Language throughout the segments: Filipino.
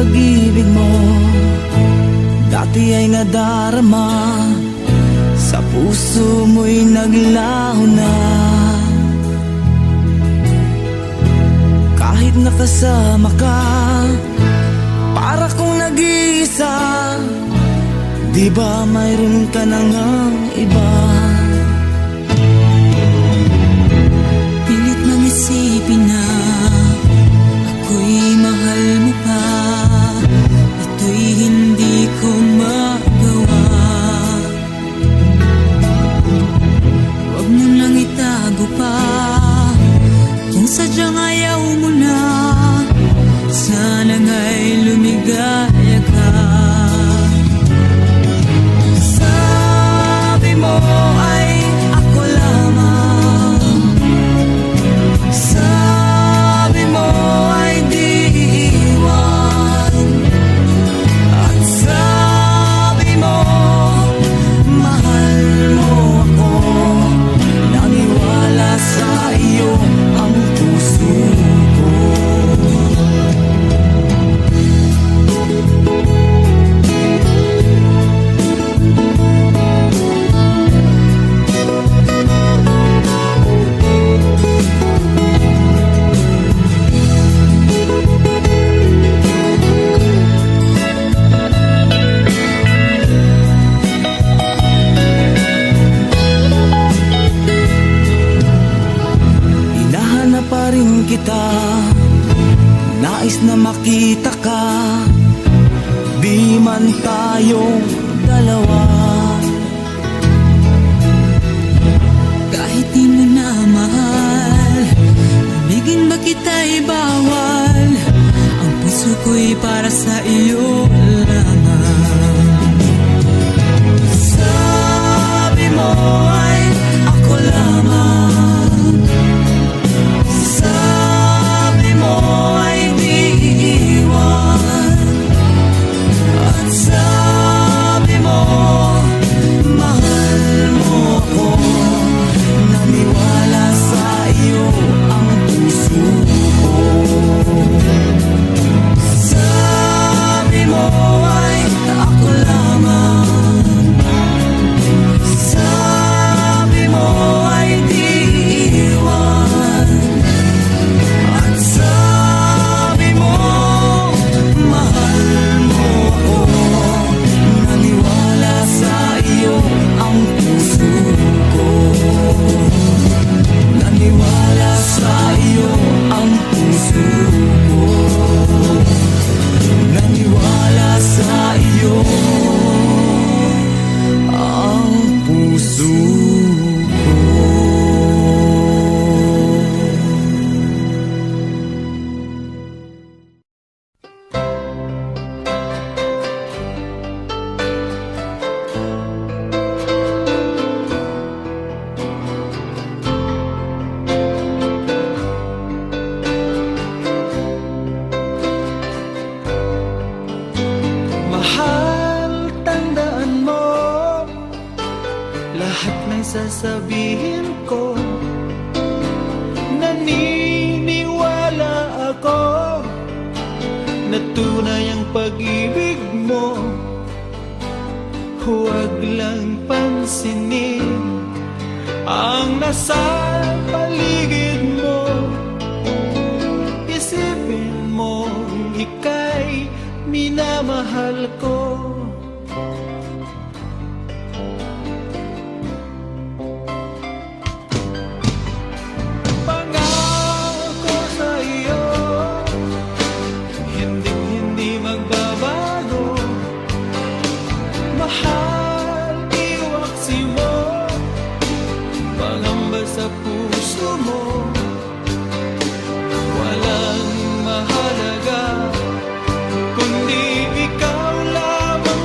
pag-ibig mo dati ay nadarama, sa puso mo'y naglaho na. Kahit nakasama ka, para kong nag-iisa, di ba mayroon ka na ngang iba? Pilit mang isipin na ako'y mahal mo pa, ito'y hindi ko magawa. Huwag mo lang itago pa, kung sadyang ayaw mo na, sana nga'y lumigaya ka. Sabi mo ay ako lamang, sabi mo ay di iiwan, at sabi mo mahal mo ako. Naniwala sa iyo ang puso ko. Hinahanap pa rin kita, nais na makita ka, di man tayong dalawa. Kahit di mo na mahal, ibigin ba kita'y bawal, ang puso ko'y para sa iyo lamang. Sabi mo ay ako lamang, sabi mo ay di iiwan, at sabi mo mahal mo ako. Naniwala sa iyo ang puso ko. Sabi mo ay ako lamang, sabi mo ay di iiwan, at sabi mo mahal mo ako. Naniwala sa iyo ang puso ko. Naniwala sa iyo ang puso ko. Naniwala sa iyo ang puso ko. Mahal, tandaan mo lahat ng sasabihin ko. Naniniwala ako na tunay ang pag-ibig mo. Huwag lang pansinin ang nasa paligid mo. Isipin mo ika'y minamahal ko. Pangako sa iyo, hindi magbabago. Mahal, iwaksi mo, pangamba sa puso mo. Walang mahalaga kundi ikaw lamang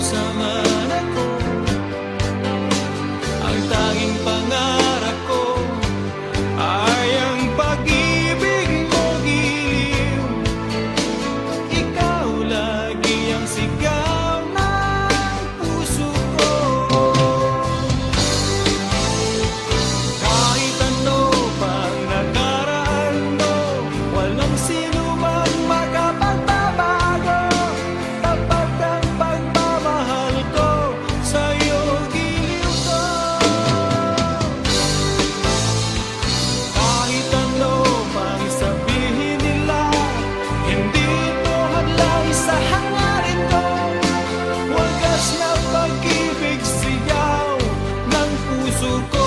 samahan ako. Ang tanging pangarap ko ay ang pag-ibig mo giliw. Ikaw lagi ang sigaw ng puso ko. Kahit ano pang nakaraan mo, walang sino mang makapagbabago. Tapat ang pagmamahal ko, sa'yo giliw ko. Kahit ano pang sabihin nila, hindi ito hadlang sa hangarin ko. Wagas na pag-ibig, sigaw ng puso ko.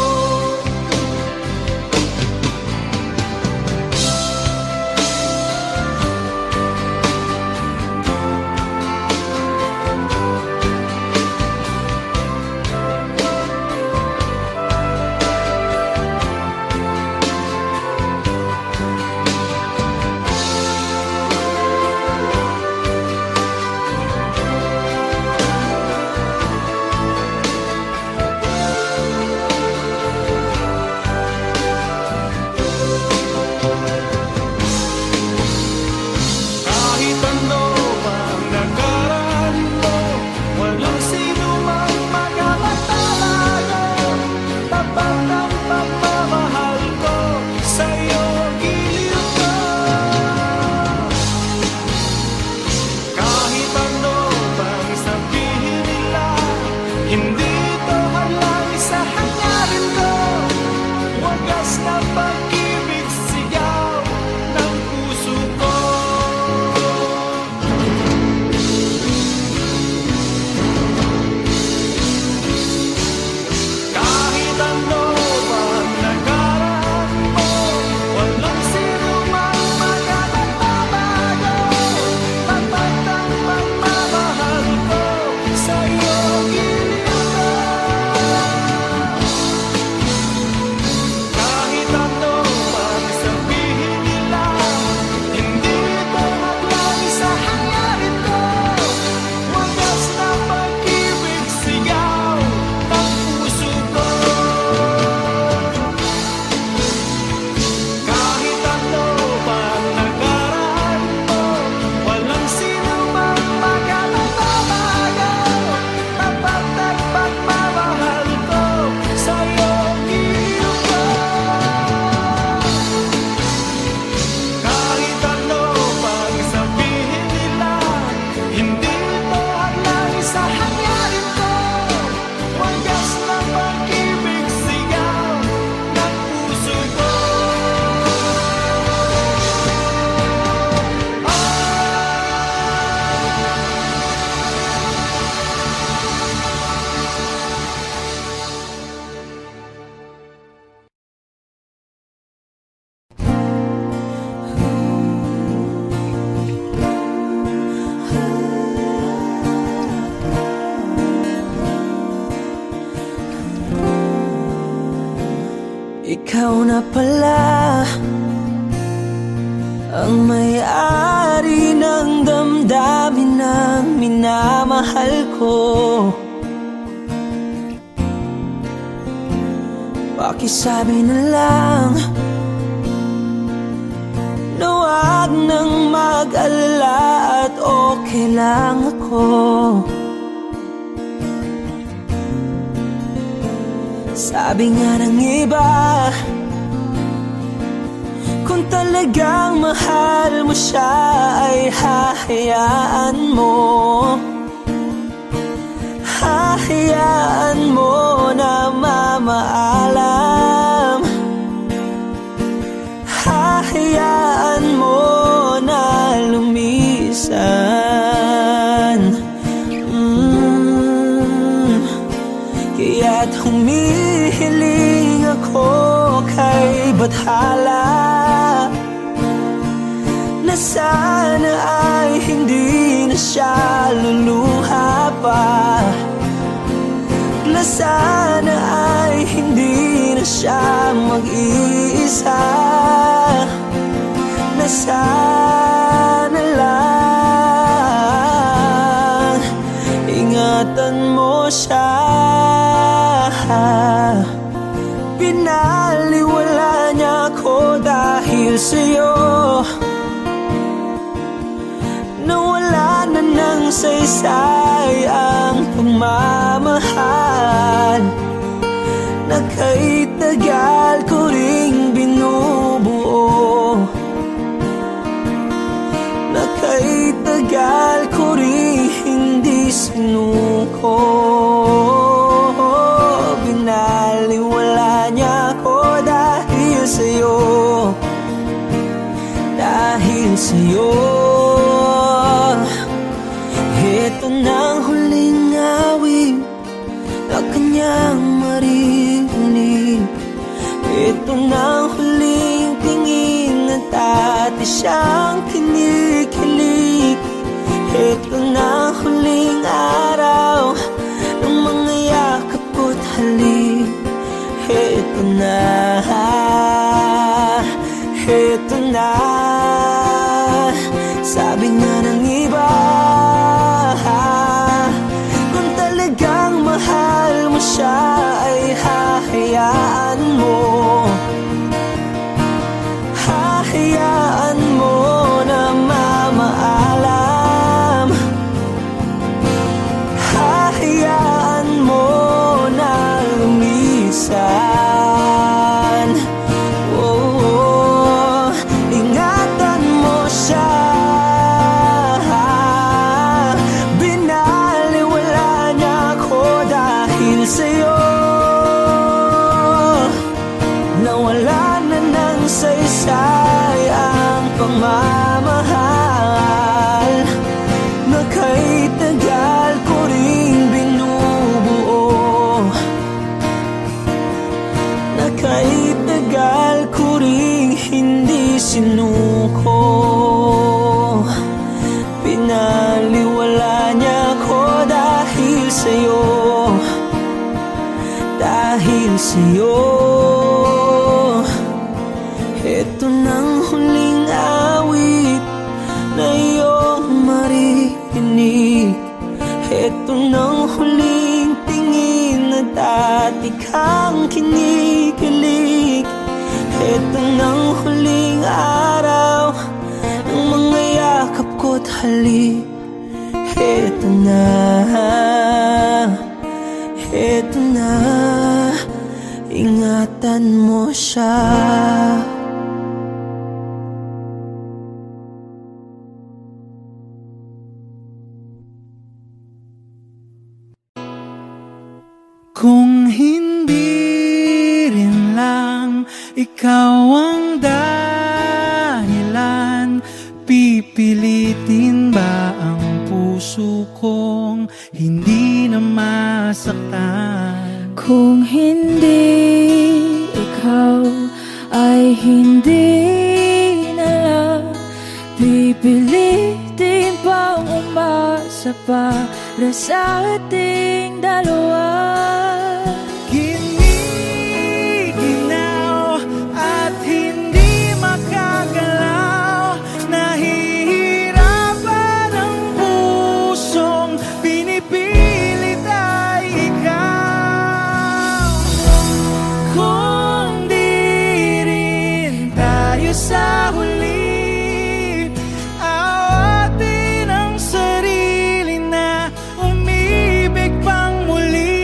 Kahit ano pang nakaraan mo, walang sino mang makapagbabago. Tapat ang pagmamahal ko, sa'yo giliw ko. Kahit ano pang sabihin nila, hindi ito hadlang sa hangarin ko. Wagas na pag-ibig, sigaw ng puso ko. Kahit ano pang nakaraan mo, walang sino mang makapagbabago. Tapat ang pagmamahal ko, sa'yo giliw ko. Kahit ano pang sabihin nila, hindi ito hadlang sa hangarin ko. Wagas na pag-ibig, sigaw ng puso ko. Kahit ano pang nakaraan mo, walang sino mang makapagbabago. Tapat ang pagmamahal ko, sa'yo giliw ko. Kahit ano pang sabihin nila, hindi ito hadlang sa hangarin ko. Wagas na pag-ibig, sigaw ng puso ko. Ikaw na pala ang may-ari ng damdamin ng minamahal ko. Pakisabi na lang na huwag nang mag-alala at okay lang ako. Sabi nga ng iba, kung talagang mahal mo siya ay hahayaan mo. Hahayaan mo na mamaalam. Hahayaan mo na lumisan. Kaya't humihiling ako kay Bathala na sana ay hindi na siya luluha pa. Na sana ay hindi na siya mag-iisa. Na sana lang ingat ingatan mo siya. Pinaliwala niya ako dahil sa'yo. Nawala na ng saysay ang pagmamahal na kay tagal ko ring binubuo, na kay tagal ko ring hindi sinuko. Binaliwala niya ako dahil sa'yo, dahil sa'yo. Ito na ang huling awit na kanyang maririnig. Ito na ang huling tingin at dati siyang kinikilig. Ito na ang huling araw ng mga yakap ko't halik. Ito na, ito na. Sabi nga ng iba, kung talagang mahal mo siya ay hahayaan mo, hahayaan mo na mamaalam, hahayaan mo na lumisan. Oh, ingatan mo siya. Sa'yo, nawala na ng saysay ang pagmamahal na kay tagal ko ring binubuo, na kay tagal ko ring hindi sinuko. Pinaliwala niya ko dahil sa'yo, dahil sa'yo. Ito nang huling awit na iyong maririnig. Ito nang huling tingin na dati kang kinikilig. Ito nang huling araw ng mga yakap ko't halik. Ito na, ito na, ingatan mo siya. Kung hindi rin lang ikaw ang dahilan, pipilitin ba ang puso kong hindi na masaktan? Kung hindi ikaw ay hindi na lang, pipilitin bang umasa para sa ating dalawa? Giniginaw at hindi makagalaw, nahihirapan ang pusong pinipilit ay ikaw. Kung di rin tayo sa huli, awatin ang sarili na umibig pang muli.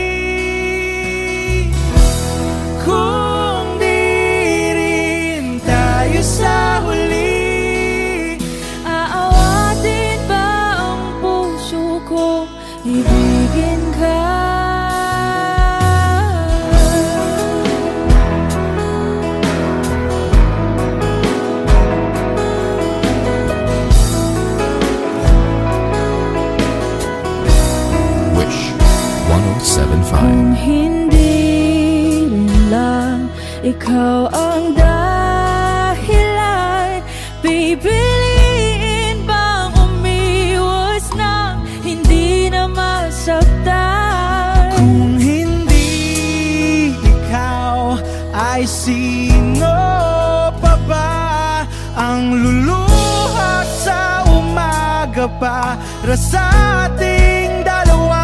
Kung di rin tayo sa huli, Aawatin ba ang puso ko ibigin ka? Wish 1075. Kung hindi rin lang ikaw ang dahilan, pipiliin bang umiwas na hindi na masaktan? kung hindi ikaw ay sino pa ba ang luluha sa umaga para sa ating dalawa?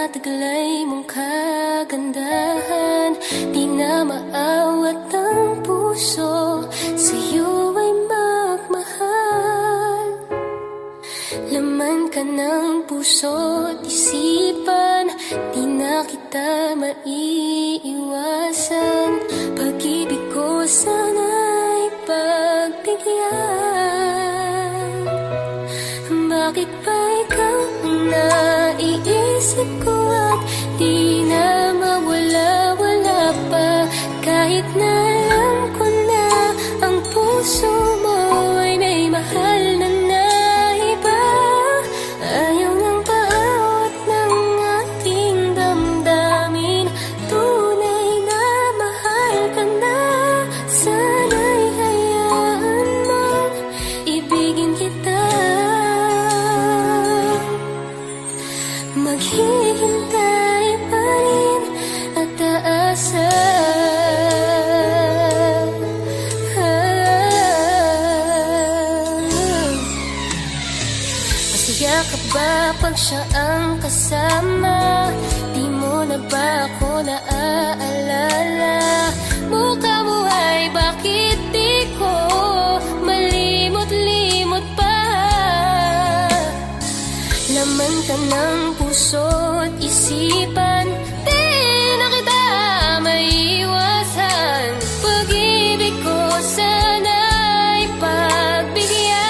taglay mong kagandahan, di na maawat ang puso, sa'yo ay magmahal. Laman ka ng puso't isipan, di na kita maiiwasan. Pag-ibig ko sana'y pagbigyan. Bakit ba ikaw ang naiisip ko at di na mawala-wala pa? Kahit na alam ko na ang puso mo ay may mahal na iba. Ayaw nang paawat ng aking damdamin, tunay na mahal ka na. Sana'y hayaan mong ibigin kita. Maghihintay pa rin at aasa. Masaya ka ba pag siya ang kasama? Di mo na ba ako naaalala? Mukha mo ay bakit di ko malimot-limot pa? Laman ka ng puso't isipan, di na kita maiiwasan. Pag-ibig ko sana'y pagbigyan.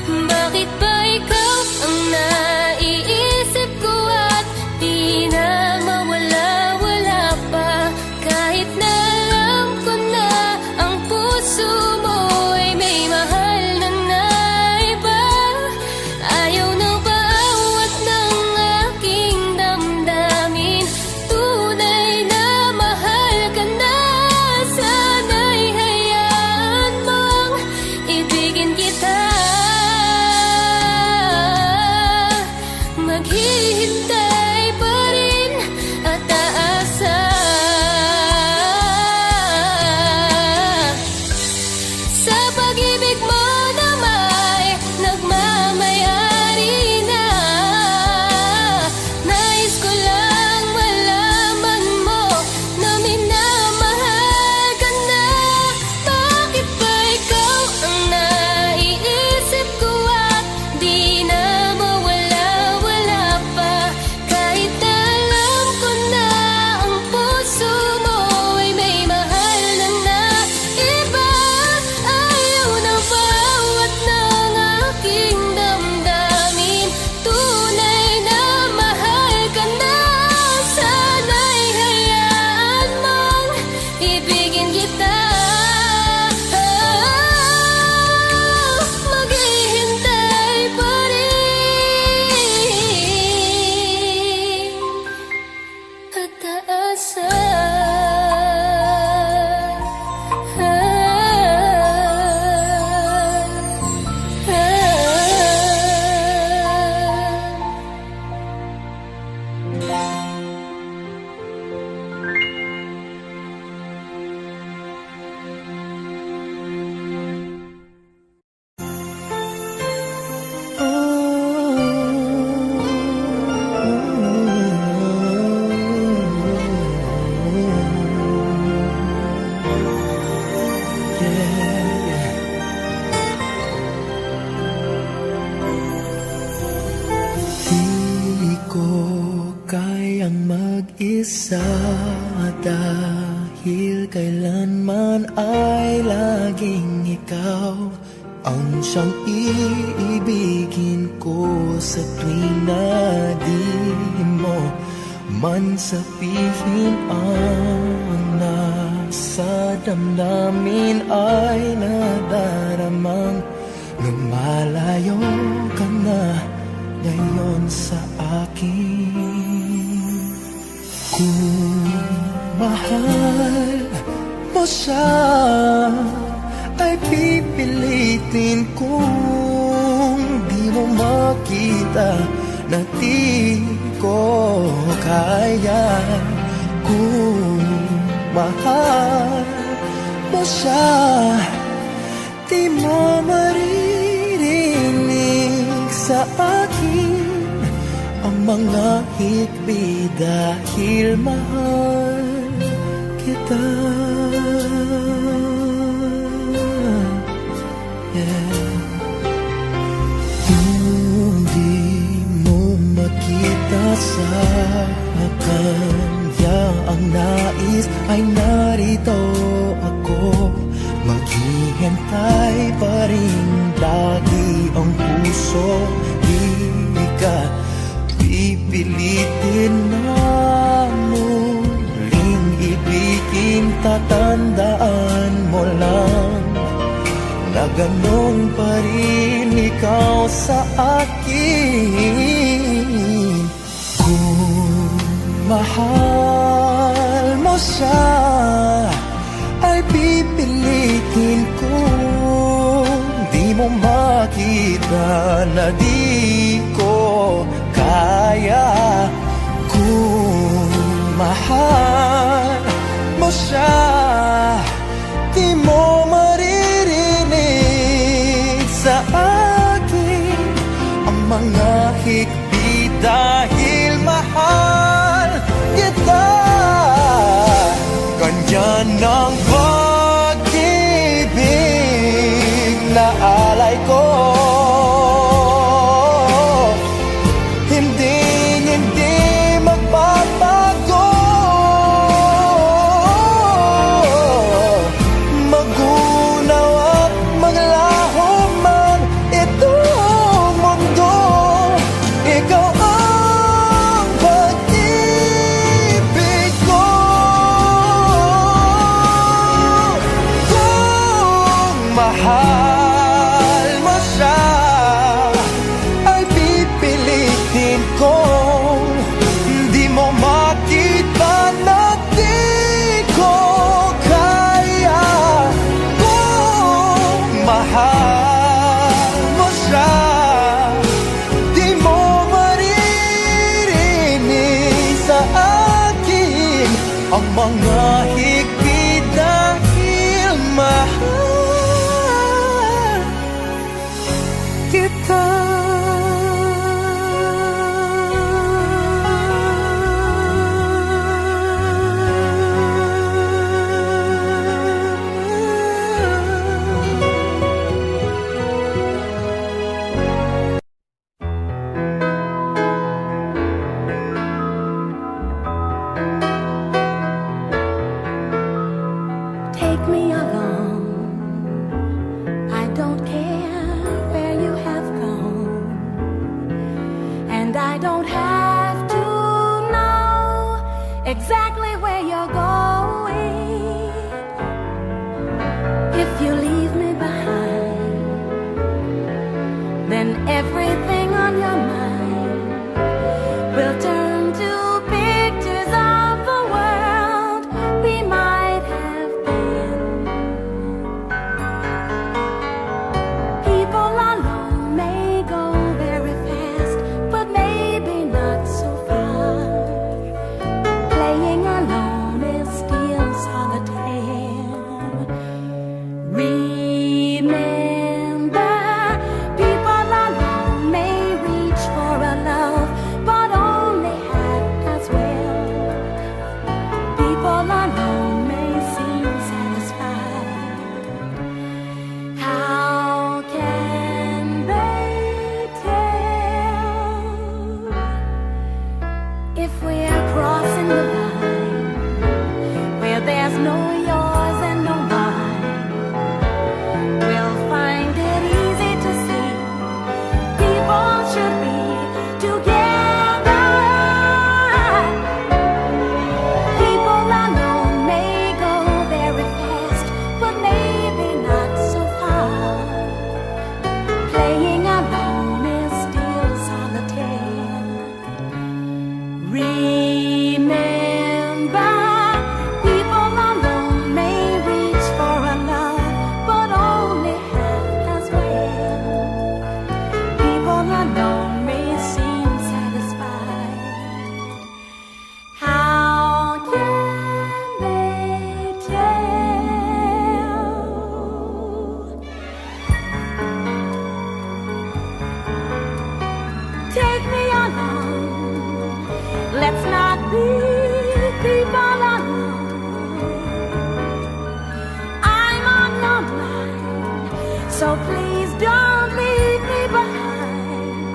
Bakit ba ikaw ang naiisip ko at di na mawala-wala pa? Kahit na alam ko na ang puso mo ay may mahal na iba. Ayaw nang paawat ng aking damdamin, tunay na mahal ka na. Sana'y hayaan mong ibigin kita. Maghihintay pa rin at aasa. Sa pag-ibig mo na may nagmamayari na. Nais ko lang malaman mo na minamahal ka na. Bakit ba ikaw ang naiisip ko at di na mawala-wala pa? Kahit na alam ko na ang puso mo ay may mahal na iba. Ayaw nang paawat ng aking damdamin, tunay na mahal ka na. Sana'y hayaan mong ibigin kita. Maghihintay pa rin at aasa. Di ko kayang mag-isa dahil kailanman ay laging ikaw ang siyang iibigin ko. Sa tuwing na di mo man sabihin ang nasa damdamin ay nadaramang lumalayo ka na ngayon sa akin. Kung mahal mo siya ay pipilitin kung di mo makita na di ko kaya. Kung mahal mo siya, di mo maririnig sa akin ang mga higbi dahil mahal kita. Kung di mo makita sa kanya ang nais ay narito ako. Maghihintay pa rin lagi ang puso. Di ka pipilitin na muling ibigin. Tatandaan mo lang na ganon pa rin ikaw sa akin. Kung mahal mo siya ay pipilitin ko. Di mo makita na di ko kaya. Kung mahal mo siya, di mo maririnig sa akin ang mga higbi dahil mahal kita. Ganyan ang pag-ibig na alay ko. Hindi magbabago. Magunaw at maglaho man itong mundo, ikaw ang pag-ibig ko. Kung mahal mo siya ay pipilitin ko. Di mo makita na di ko kaya. Kung mahal mo siya, di mo maririnig sa akin ang mga higpit dahil mahal kita. Take me along. I don't care where you have gone, and I don't have to know exactly where you're going. If you leave me behind, then everything on your mind will turn to pictures of the world we might have been. People alone may go very fast, but maybe not so far. Playing alone is still solitaire. Remember, people alone may reach for a love, but only So please don't leave me behind,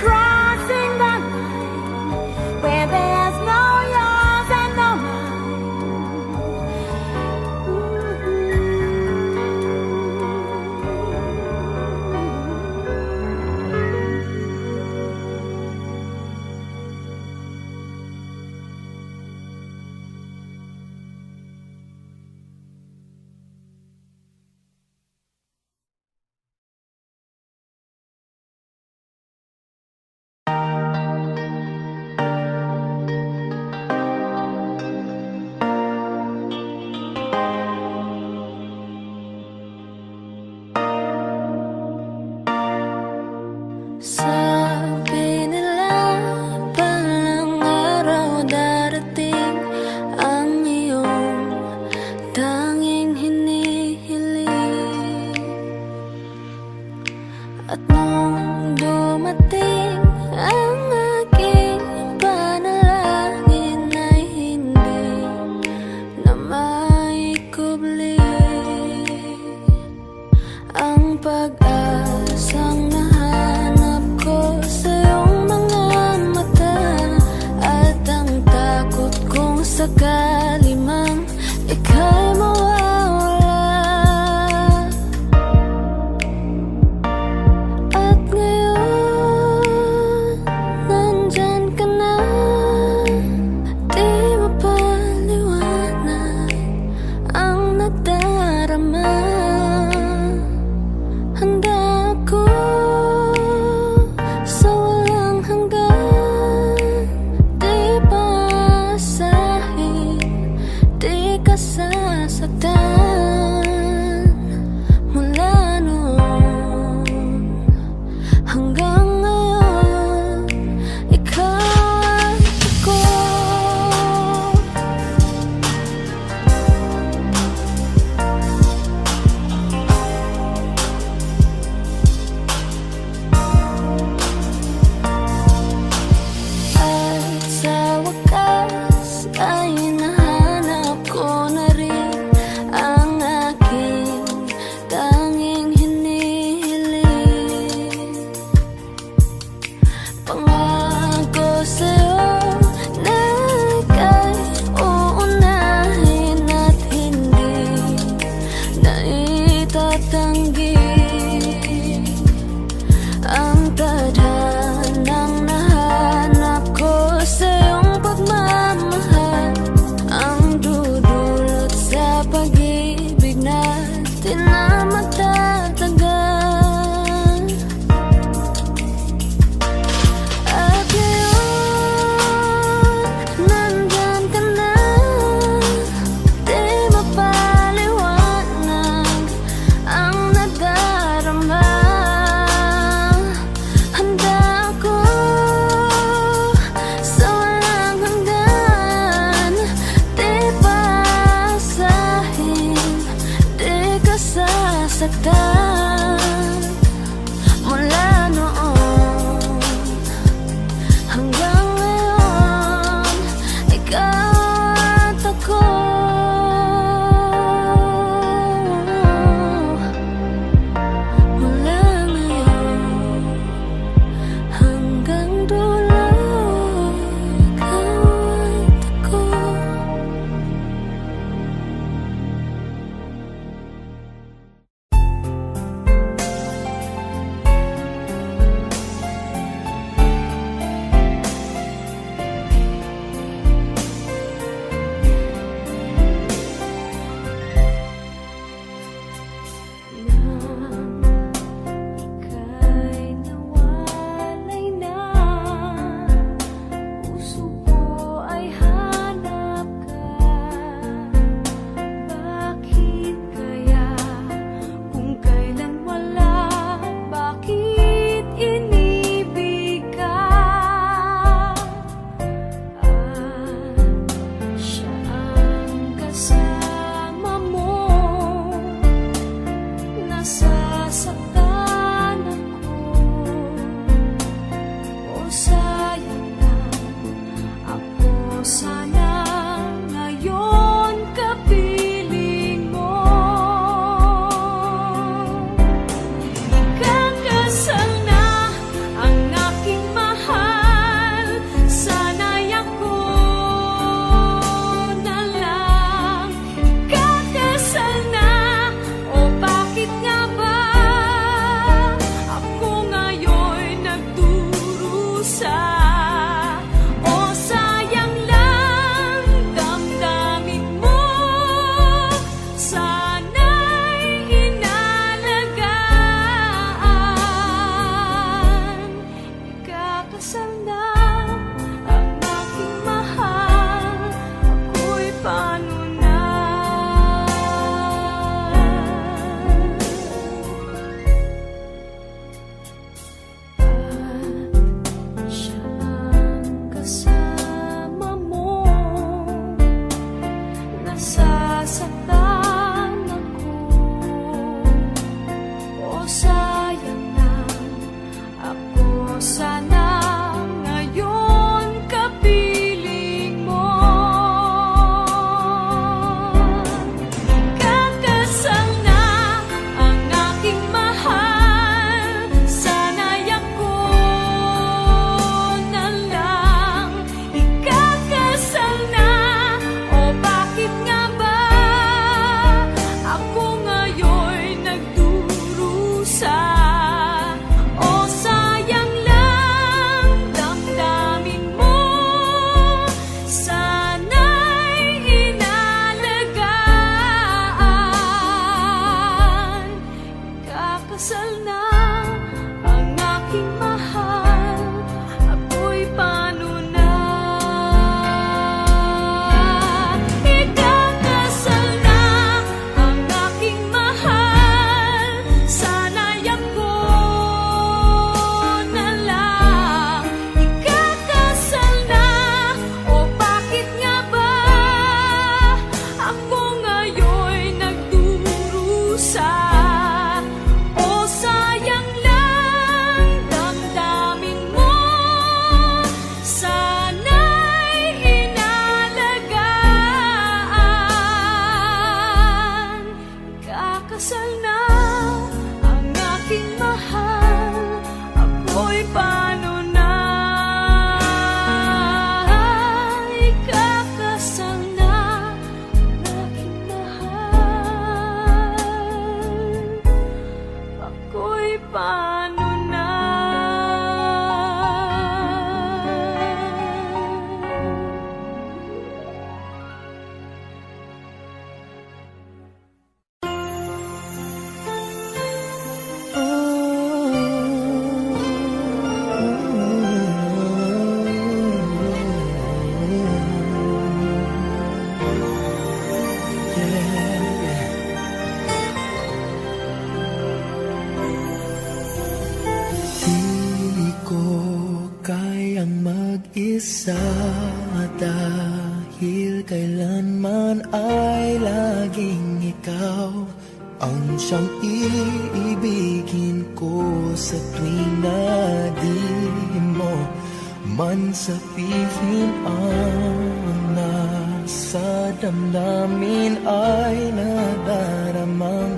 crossing the line where there's no yours and no Sabi nila palang araw darating ang iyong tanging hinihiling. At nung dumating ang aking panalangin ay hindi na maikubli ang pag-asang nahanap ko sa iyong mga mata, at ang takot kong sakali mang ika'y mawawala. At ngayon, nandyan ka na, di mapaliwanag ang nadarama. Handa ako sa walang hanggan, di paasahin, di ka sasaktan. Mula noon hanggang ngayon, ikaw at ako. At sa wakas ay nahanap ko na rin ang aking tanging hinihiling. Pangako sa'yo na ika'y uunahin at hindi na itatanggi ang tadhanang nahanap ko sa iyong pagmamahal, ang dudulot sa pag-ibig natin na matatagal. At ngayon, Ikakasal na ang aking mahal, ako'y paano na? At siya ang kasama mo, nasasaktan ako. O sayang na ako, sana ngayon kapiling mo. Ikakasal na ang aking mahal, sana'y ako na lang. Ikakasal na, o bakit nga ba ako ngayon'y nagdurusa? O sayang lang, damdamin mo, sana'y inalagaan. Ikakasal na ang aking mahal, ako'y paano na? Ikakasal na ang aking mahal, sana'y ako na lang. Ikakasal na, o bakit nga ba ako ngayon'y nagdurusa? O sayang lang, damdamin mo, sana'y inalagaan. Ikakasal na ang aking mahal, ako'y paano na? Ikakasal na ang aking mahal, ako'y paano na? Di ko kayang mag-isa dahil kailanman ay laging ikaw ang siyang iibigin ko sa tuwing na di mo man sabihin ang nasa damdamin ay nadaramang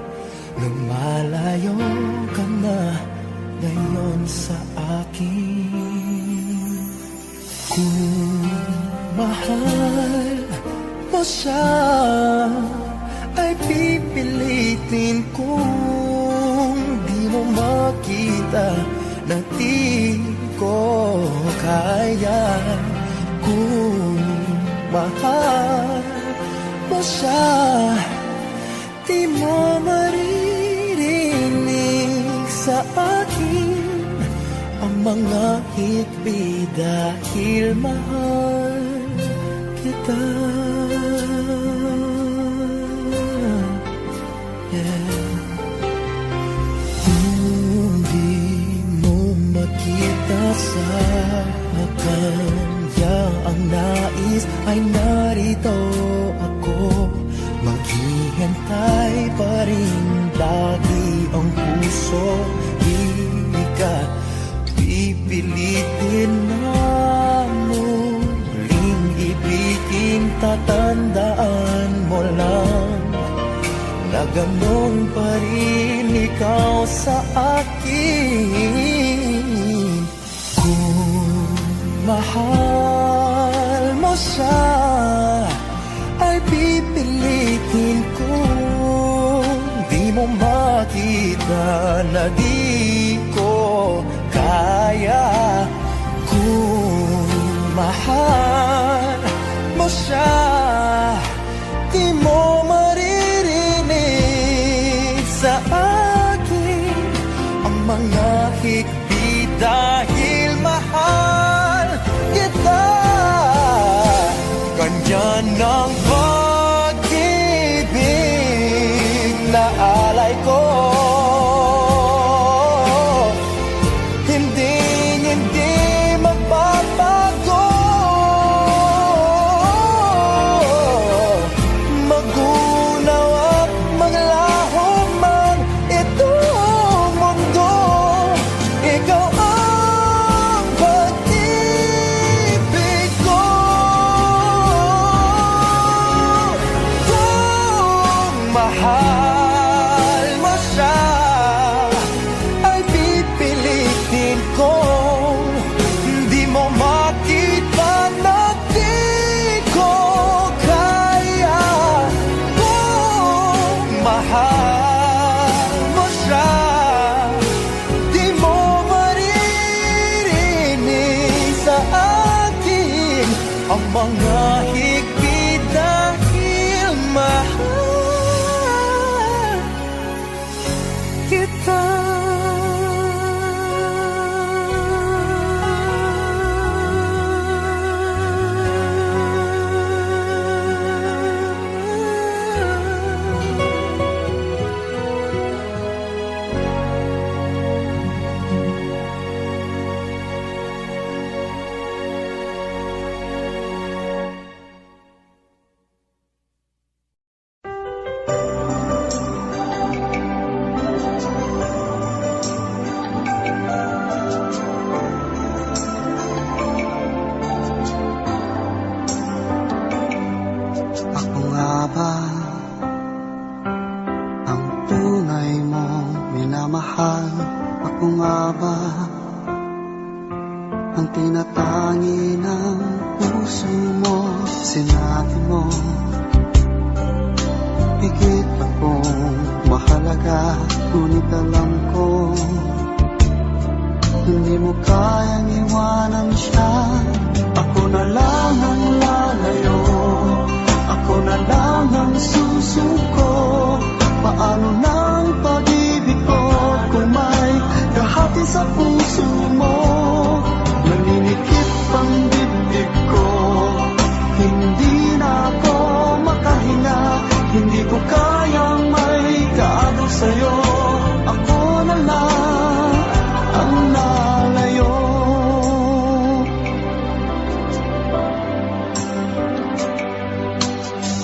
lumalayo ka na ngayon sa akin. Kung mahal mo siya, ay pipilitin kung di mo makita na di ko kaya. Kung mahal mo siya, di mo maririnig sa akin ang mga hikbi dahil mahal kita. Kung di mo makita sa kanya ang nais, ay narito ako. Maghihintay pa rin lagi ang puso. Hindi ka pipilitin na muling ibigin. Tatandaan mo lang na ganon pa rin ikaw sa akin. Kung mahal mo siya, ay pipilitin kung di mo makita na di ko kaya. Kung mahal mo siya, di mo maririnig sa akin ang mga hikbi dahil mahal ng pag-ibig na alay ko. Hindi magbabago. Magunaw at maglaho man itong mundo, ikaw ang pag-ibig ko. Kung mahal mo siya, ay pipilitin kong di mo makita na di ko kaya. Kung mahal mo siya, di mo maririnig sa akin ang mga higpit dahil mahal kita. Ako nga ba ang tunay mong minamahal? Ako nga ba ang tinatangi ng puso mo? Sinabi mo higit akong mahalaga, ngunit alam ko hindi mo kayang iwanan siya. Ako na lang ang lalayo, ako na lang ang susuko. Paano nang pag-ibig ko kung may kahati sa puso mo? Naninikip ang dibdib ko, hindi na ako makahinga. Hindi ko kayang may kaagaw sa'yo. Ako na lang ang lalayo.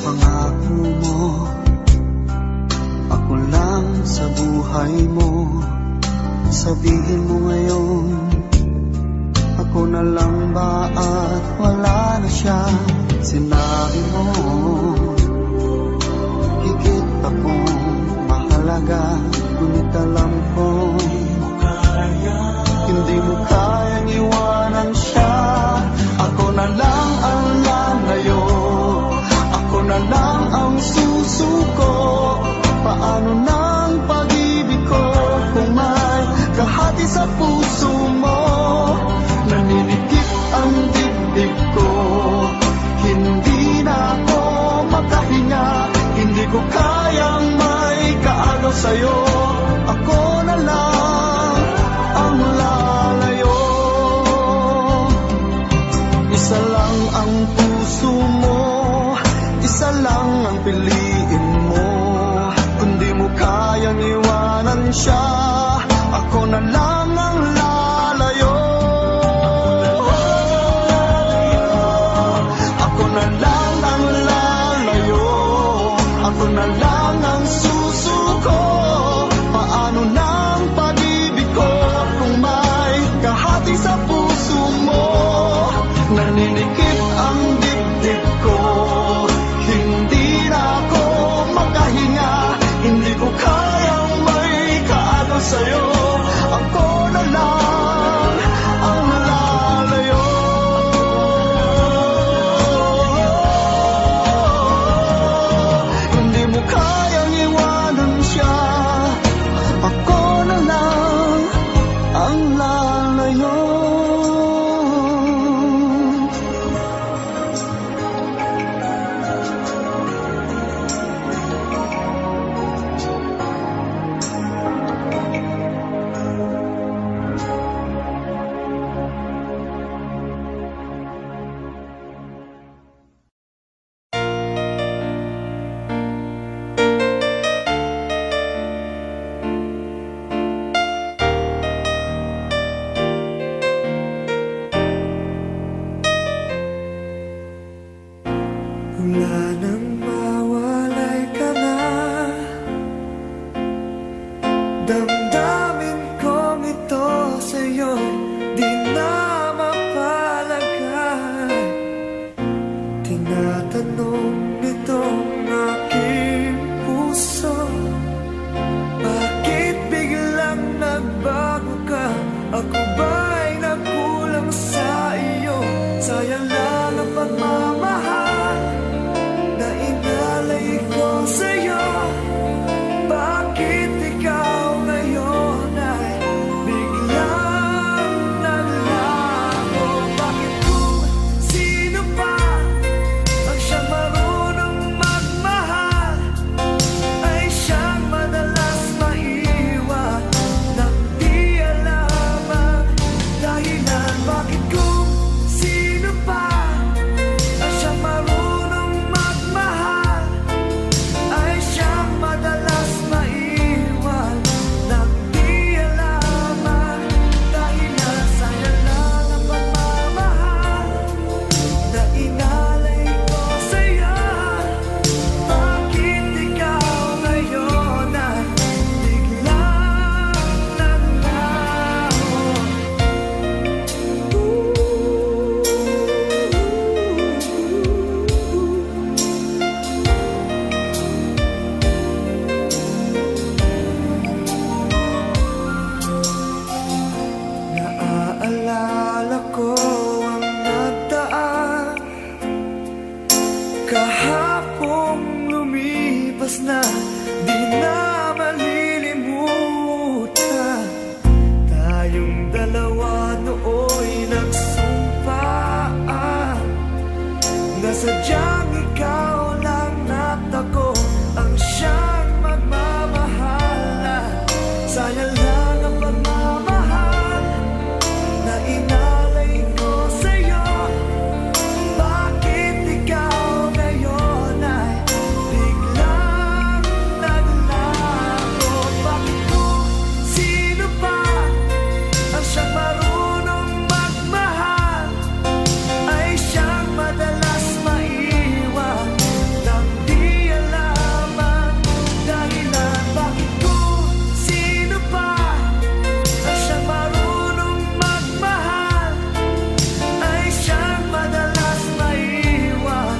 Pangako mo, ako lang sa buhay mo. Sabihin mo ngayon, ako na lang ba at wala na siya? Sinabi mo higit akong mahalaga, ngunit alam ko hindi mo kayang iwanan siya. Ako na lang ang lalayo, ako na lang ang susuko. Paano nang pag-ibig ko kung may kahati sa puso mo? Naninikip ang dibdib ko, hindi na ako makahinga. Hindi ko kayang may kaagaw sa'yo. Ako na lang ang lalayo. Isa lang ang puso mo, isa lang ang piliin mo. Kung di mo kayang iwanan siya, ako na lang ang lalayo. Ako na lang ang lalayo, ako na lang ang susuko. Paano nang pag-ibig ko kung may kahati sa puso mo? Naninikip ang dibdib ko, hindi na ako makahinga. Hindi ko kayang may kaagaw sa'yo. Ako sadyang ikaw lang at ako ang siyang magmamahal na sayang lang ang pagmamahal na inalay ko sa'yo. Bakit ikaw ngayon ay biglang naglaho? Bakit kung sino pa ang siyang marunong magmahal ay siyang madalas maiwan nang di alam ang dahilan? Bakit kung sino pa ang siyang marunong magmahal ay siyang madalas maiwan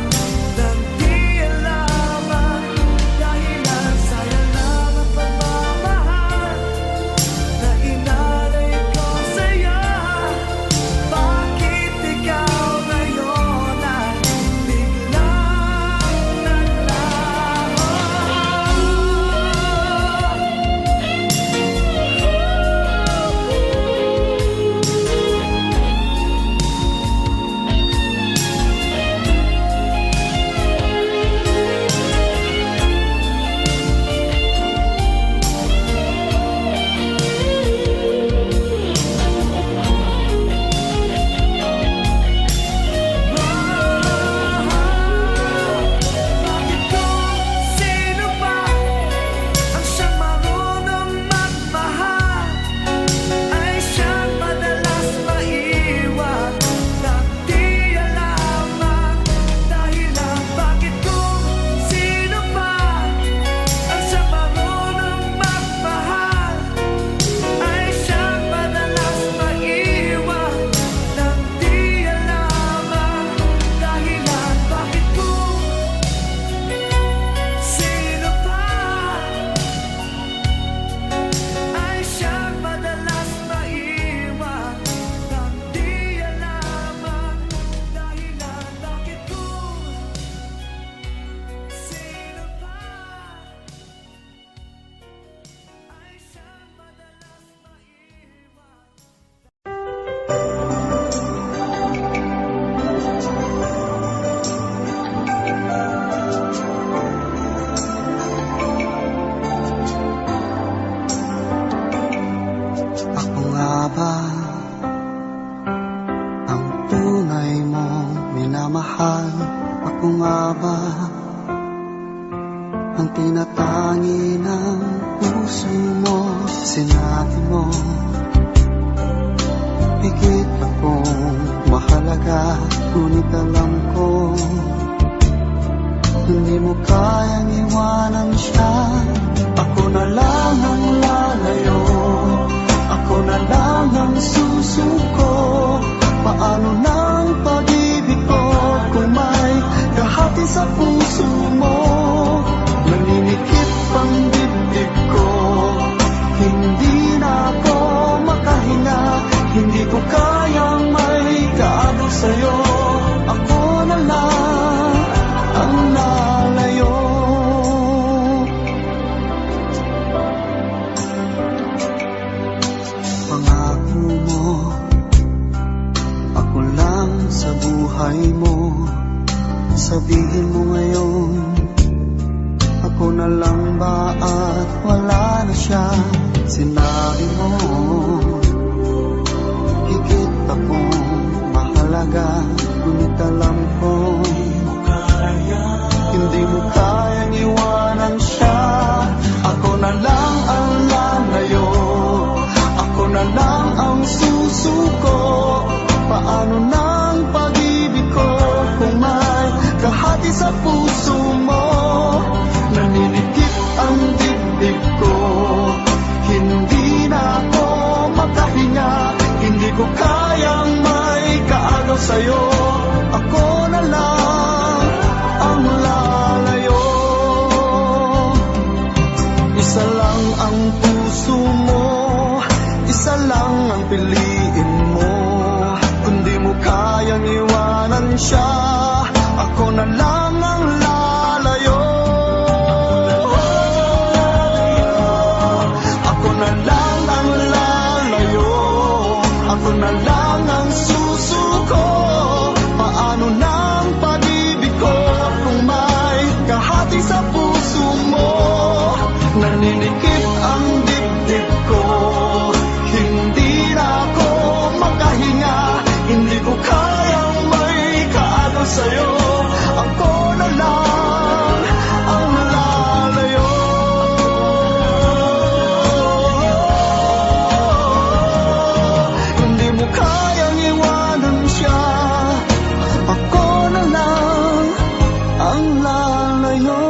nang di alam ang dahilan? Sayang lang ang pagmamahal na inalay ko sa'yo. Bakit ikaw ngayon ay biglang naglaho? Bakit kung sino pa ang siyang marunong magmahal ay siyang madalas maiwan nang di alam ang dahilan? Bakit kung sino pa ang siyang marunong magmahal ay siyang madalas maiwan nang di alam ang dahilan? Bakit kung sino pa ay siyang madalas maiwan nang di alam ang dahilan? Bakit kung sino pa ay siyang madalas maiwan? Ako nga ba ang tunay mong minamahal? Ako nga ba ang tinatangi ng puso mo? Sinabi mo higit akong mahalaga, ngunit alam ko hindi mo kayang iwanan siya. Ako na lang ang lalayo, ako na lang ang susuko. Paano ng pag-ibig ko kung may kahati sa puso mo? Naninikip ang dibdib ko, hindi na ako makahinga. Hindi ko kayang may kaagaw sa'yo. Ako na lang ang lalayo. Pangako mo, ako lang sa buhay mo. Sabihin mo ngayon, ako na lang ba at wala na siya? Sinabi mo higit akong mahalaga, ngunit alam ko hindi mo kayang iwanan siya. Ako na lang ang lalayo, ako na lang ang susuko. Paano ng pag-ibig ko kung may kahati sa puso mo? Naninikip ang dibdib ko, hindi na ako makahinga. Hindi ko kayang may kaagaw sa'yo. Ako na lang ang lalayo. Isa lang ang puso mo, isa lang ang piliin mo. Kung di mo kayang iwanan siya, ako na lang ang lalayo. Ako na lang ang lalayo, ako na lang ang susuko. Paano ng pag-ibig sa'yo, ako na lang ang lalayo. Kung di mo kayang iwanan siya, ako na lang ang lalayo.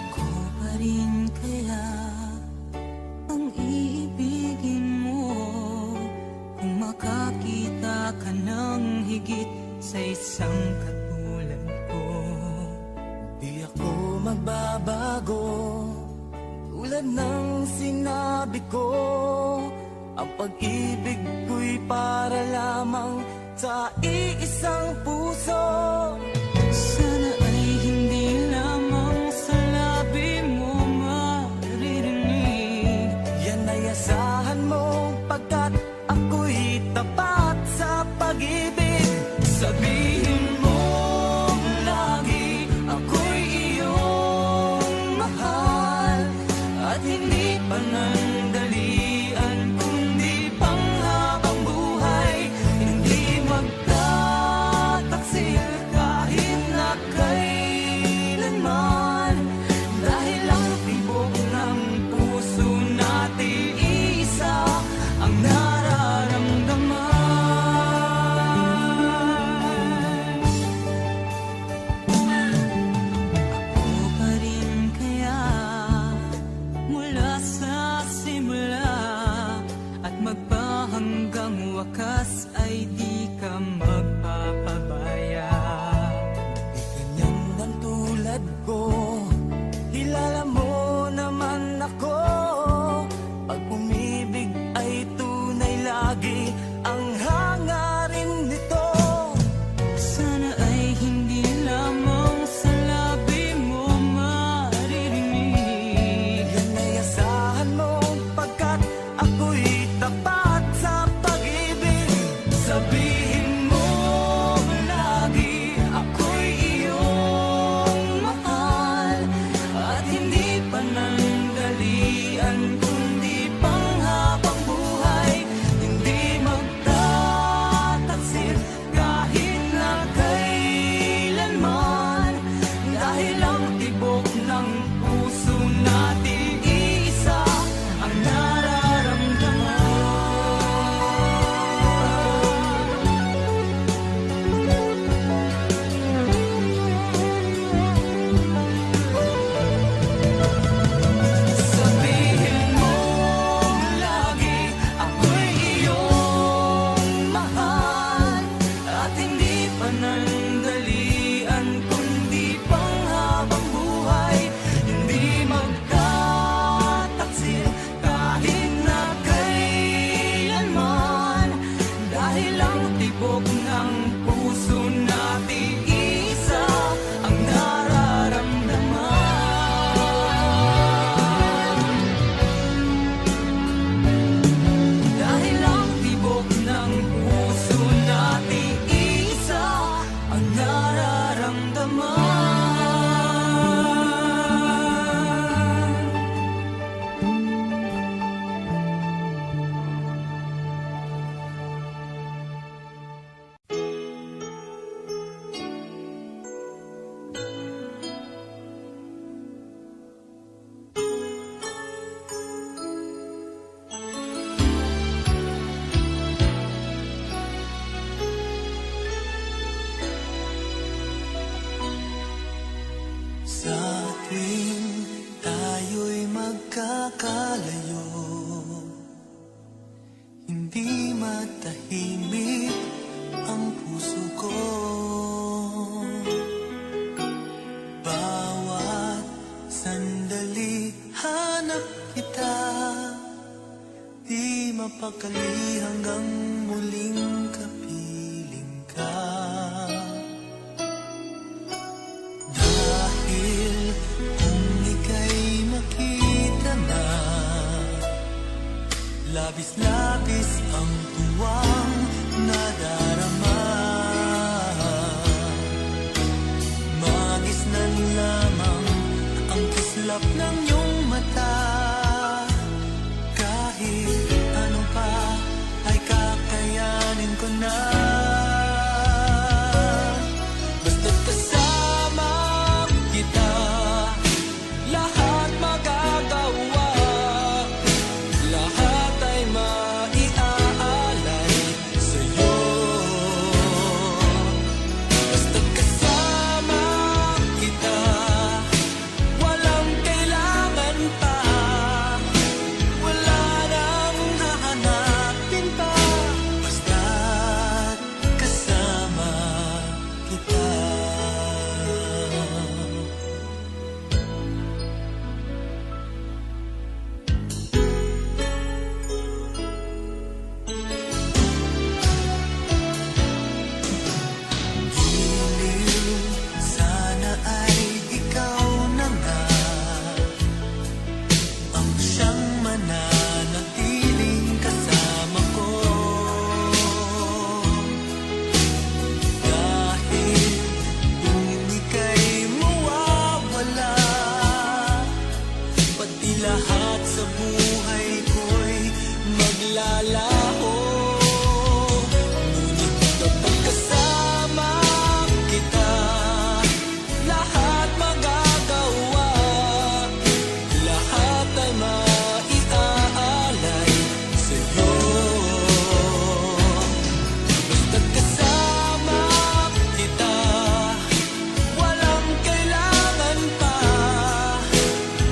Ako pa rin kaya ang iibigin mo kung makakita ka ng higit sa isang katulad ko. Di ako magbabago, tulad ng sinabi ko. Ang pag-ibig ko'y para lamang sa iisang puso. Sana ay hindi lamang sa labi mo maririnig. Yan ay asahan mo, pagkat ako'y tapat sa pag-ibig. Sabihin mo lagi, ako'y iyong mahal, at hindi panandalian, kundi panghabang buhay. Hindi magtataksil kahit na kailanman, dahil ang tibok ng puso natin isa ang nararamdaman. Ako pa rin kaya mula sa simula at magpahanggang wakas ay di ka magpapabaya. Ganyan ang tulad ko, kilala mo naman ako. Pag umibig ay tunay lagi ang hangarin nito. Sana ay hindi lamang sa labi mo maririnig. Yan ay asahan mo, pagkat ako'y tapat sa pag-ibig. Sabihin mo lagi, ako'y iyong mahal, at hindi panandalian, kundi panghabang buhay. Hindi magtataksil kahit na kailanman, dahil ang tibok ng puso natin isa ang nararamdaman. Sabihin mo lagi, ako'y iyong mahal, at hindi panandalian, kundi panghabang buhay. Hindi magtataksil kahit na kailanman, dahil ang tibok ng puso natin isa ang nararamdaman. Dahil ang tibok ng puso natin isa ang nararamdaman. Sa tuwing tayo'y magkakalayo, hindi matahimik ang puso ko. Bawat sandali hanap kita, di mapakali hanggang muling kapiling ka. Dahil kung ika'y makita na, labis-labis ang tuwang nadarama. Magisnan lamang ang kislap ng iyong mata. Kahit ano pa ay kakayanin ko na. Basta't kasama kita, lahat magagawa. Lahat ay maiaalay sa'yo. Basta't kasama kita, walang kailangan pa. Wala nang hahanapin pa. Basta't kasama kita. Giliw, sana ay ikaw na nga ang siyang mananatiling kasama ko. Dahil kung ika'y mawawala, pati lahat sa buhay ko'y maglalaho. Ngunit kapag kasama kita, lahat magagawa. Lahat ay maiaalay sa'yo. Basta't kasama kita, walang kailangan pa.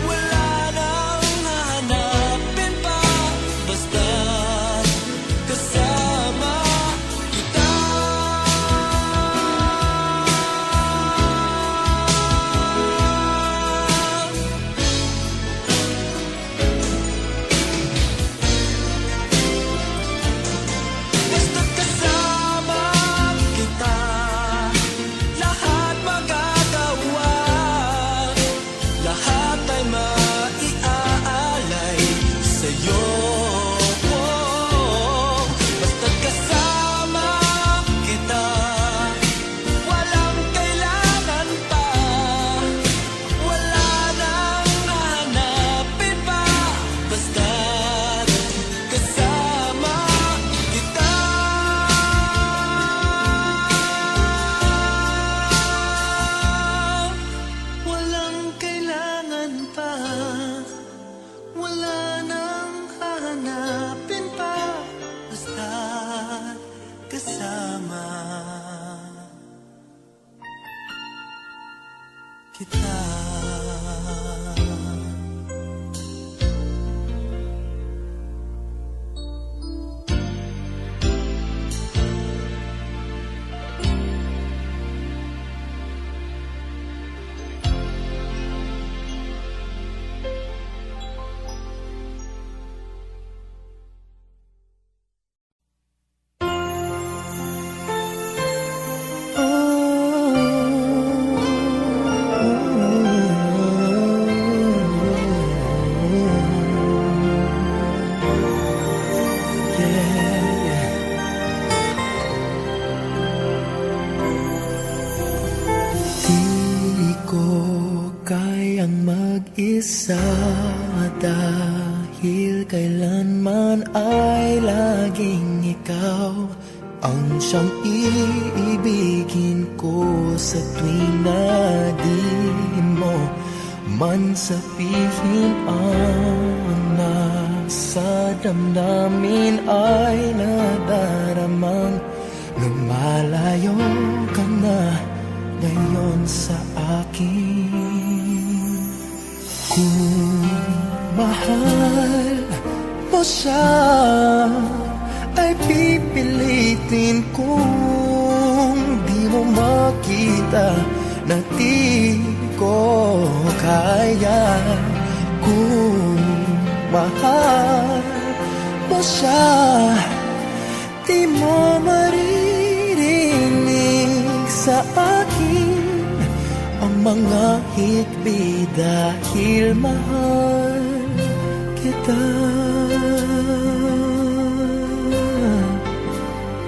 Wala nang hahanapin pa. Basta't kasama kita. Basta't kasama kita, lahat magagawa. Lahat ay maiaalay sa'yo. Basta't kasama kita, walang kailangan pa. Wala nang hahanapin pa. Basta't kasama kita. Walang kailangan pa. Wala nang hahanapin pa. Basta't kasama kita. Di ko kayang mag-isa dahil kailanman ay laging ikaw ang siyang iibigin ko sa tuwing na di mo man sabihin ang nasa damdamin ay nadaramang lumalayo ka na ngayon sa akin. Kung mahal mo siya ay pipilitin kong di mo makita na di ko kaya kung mahal mo siya. Di mo maririnig sa akin ang mga hikbi dahil mahal kita.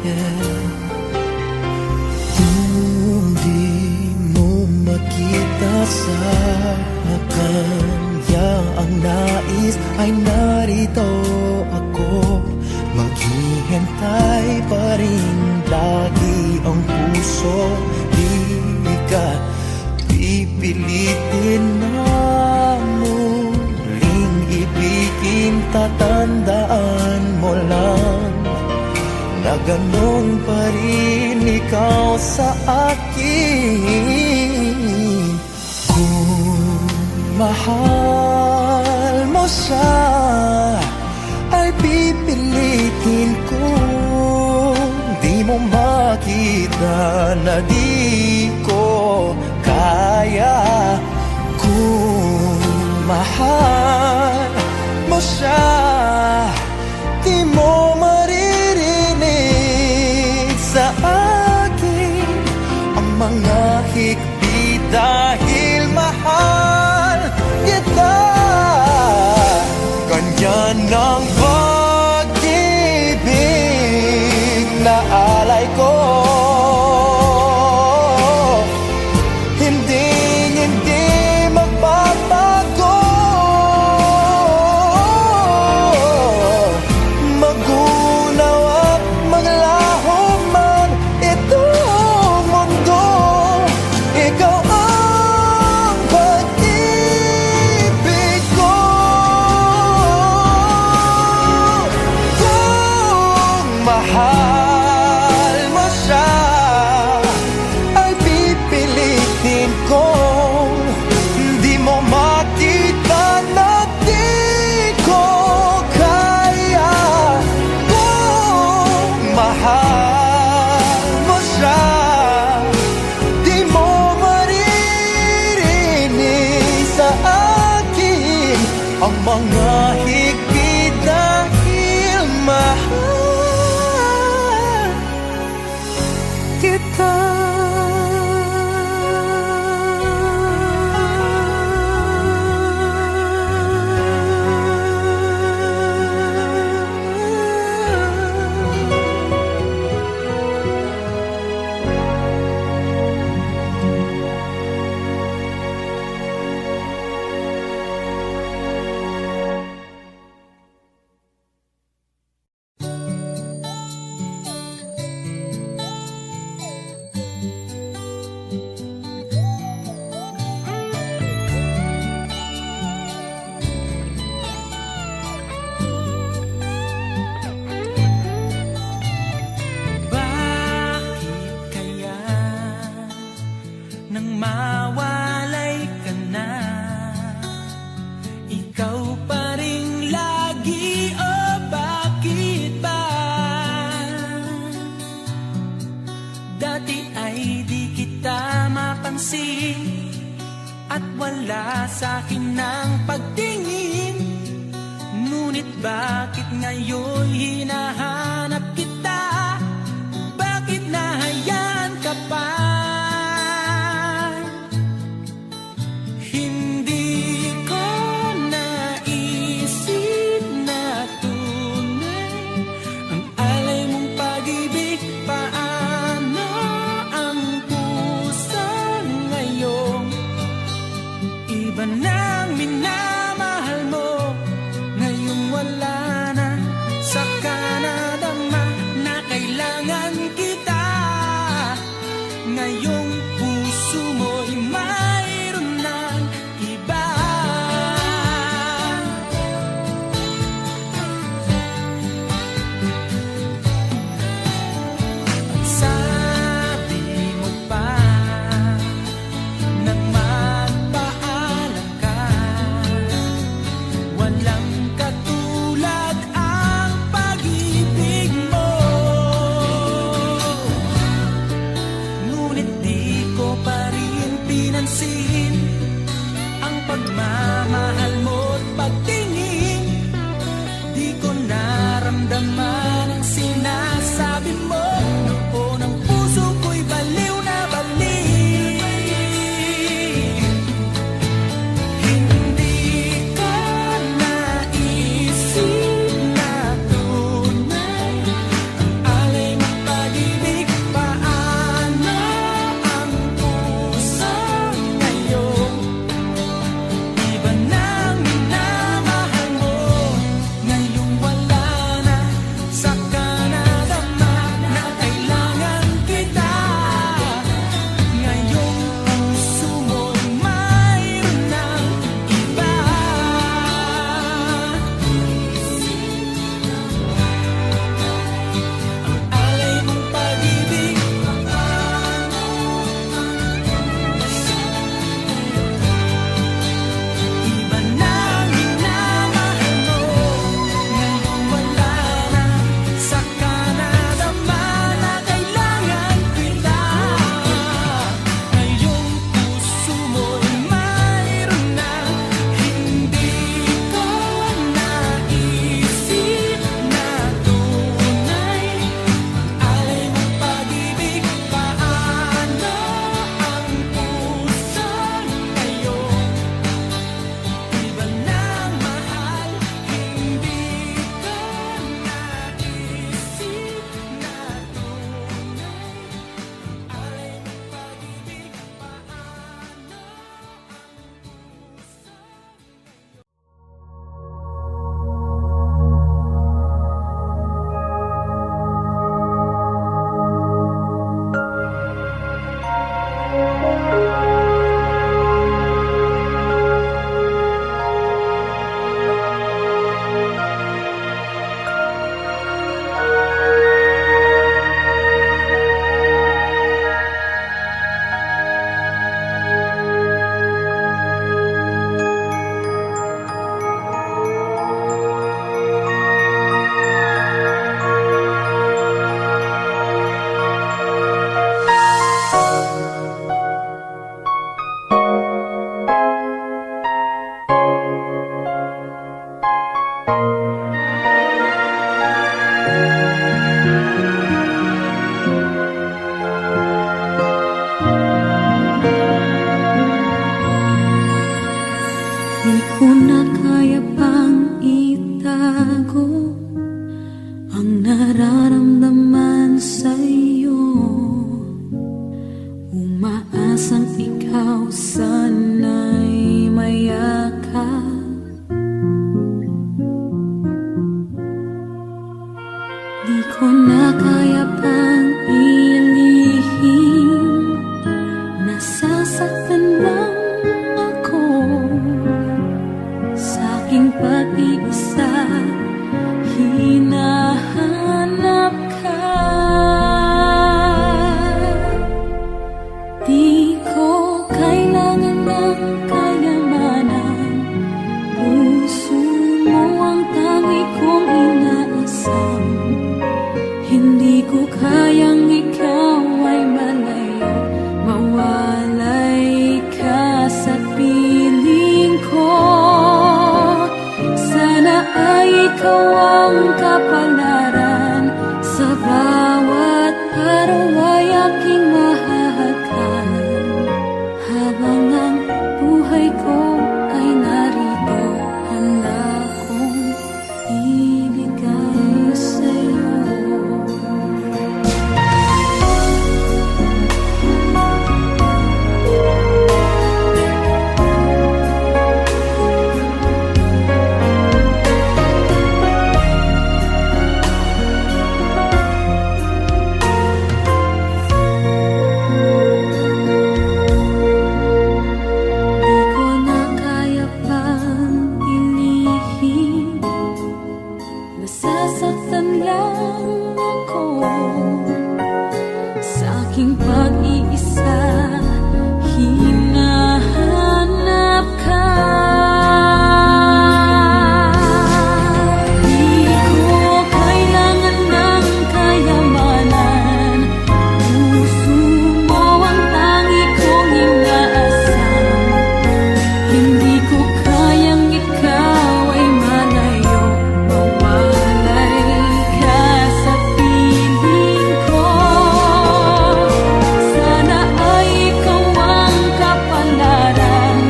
Yeah. Kung di mo makita sa kanya ang nais, ay narito ako. Maghihintay pa rin lagi ang puso. Di ka pipilitin na muling ibigin. Tatandaan mo lang na ganun pa rin ikaw sa akin. Kung mahal mo siya, ay pipilitin ko. Di mo makita na di ko kaya. Kung mahal mo siya, di mo maririnig sa akin ang mga hikbi dahil mahal kita. Ganyan ang pag-ibig na alay ko. Hindi magbabago. Magunaw at maglaho man itong mundo, ikaw ang pag-ibig ko. Kung mahal mo siya, ay pipilitin kong di mo makita na di ko kaya. Kung mahal mo siya, di mo maririnig sa akin ang mga higpit dahil mahal kita. Bakit kaya nang mawalay ka na, ikaw pa rin lagi, o bakit ba? Dati ay di kita mapansin at wala sa'kin ng pagtingin. Ngunit bakit ngayon hinahanap kita? Bakit nahayaan ka pa? Hindi ko naisip na tunay ang alay mong pag-ibig. Paano ang puso ngayon? Iba nang minamahal mo, ngayong wala na. Saka nadama na kailangan kita. Ngayong puso mo'y mayroon ng iba. Sabi mo pa nang magpaalam ka, Di ko na kaya pang itago ang nararamdaman sa'yo. Umaasang ikaw sana'y mayakap. Di ko na kaya pang ilihim, nasasaktan lang ako sa aking pag-iisa. Hinahanap ka. Di ko kailangan ng kayamanan, puso mo ang tangi kong inaasam. Hindi ko kayang ikaw ay malayo, mawalay ka sa piling ko. Sana ay ikaw ang kapalaran, sa bawat araw ay aking mahahagan. Habang ang buhay ko ay narito, handa kong ibigay sa'yo. Nasasaktan lang ako sa aking pag-iisa. Hinahanap ka. Di ko kailangan ng kayamanan, puso mo ang tangi kong inaasam. Hindi ko kayang ikaw ay malayo, mawalay ka sa piling ko. Sana ay ikaw ang kapalaran,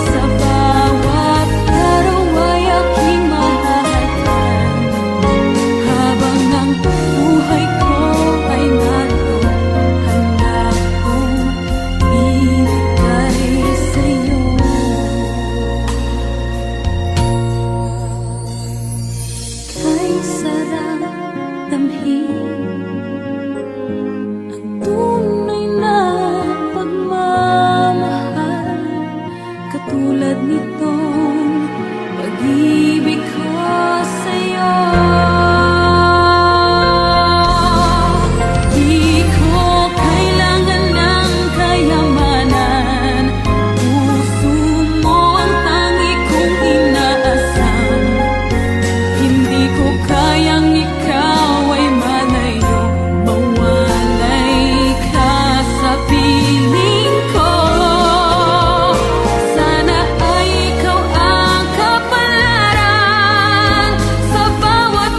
sa bawat araw ay aking mahahagan. Habang ang buhay ko ay narito, handa kong ibigay sa'yo. Kay sarap damhin ang tunay na pagmamahal, katulad nitong pag-ibig ko sa'yo. Di ko kailangan ng kayamanan, puso mo ang tangi kong inaasam. Hindi ko kayang ikaw ay malayo, mawalay ka sa piling ko. Sana ay ikaw ang kapalaran, sa bawat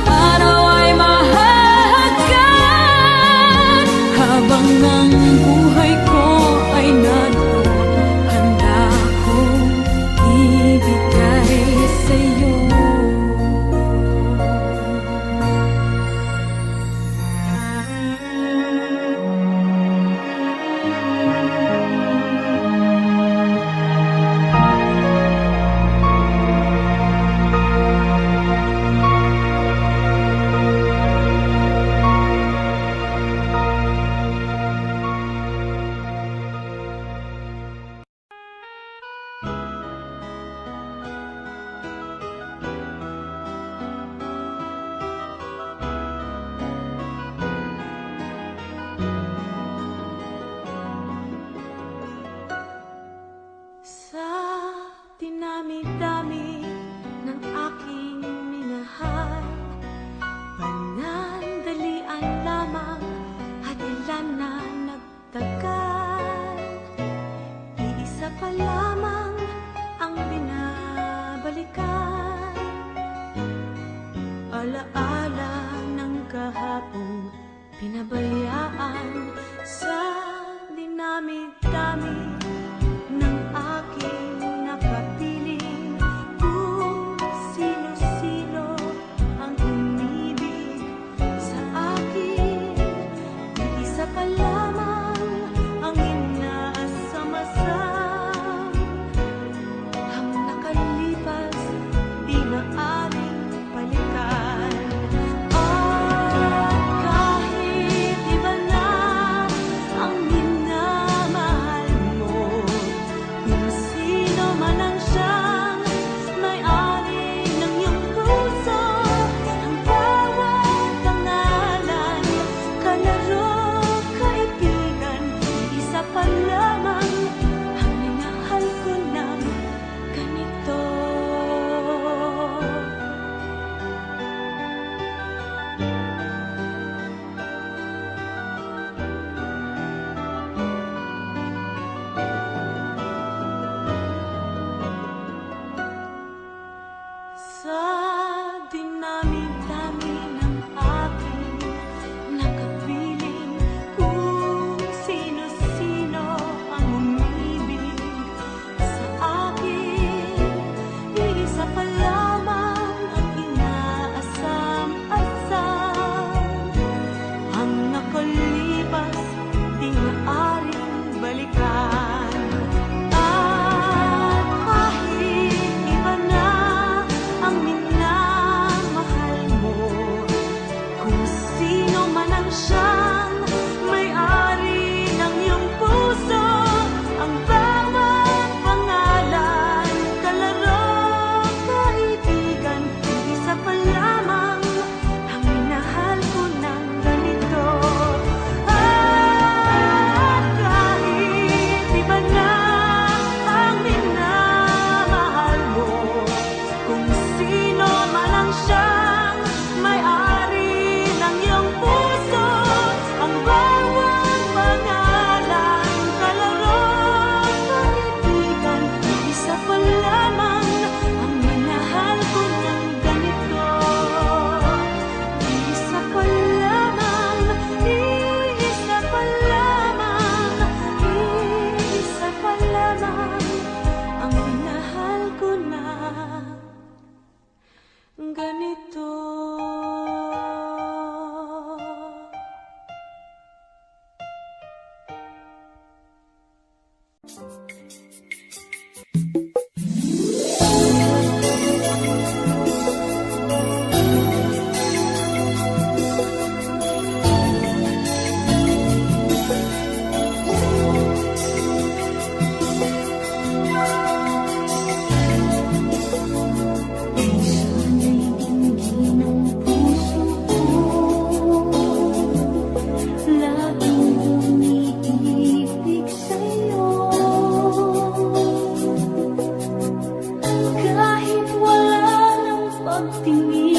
pagtingin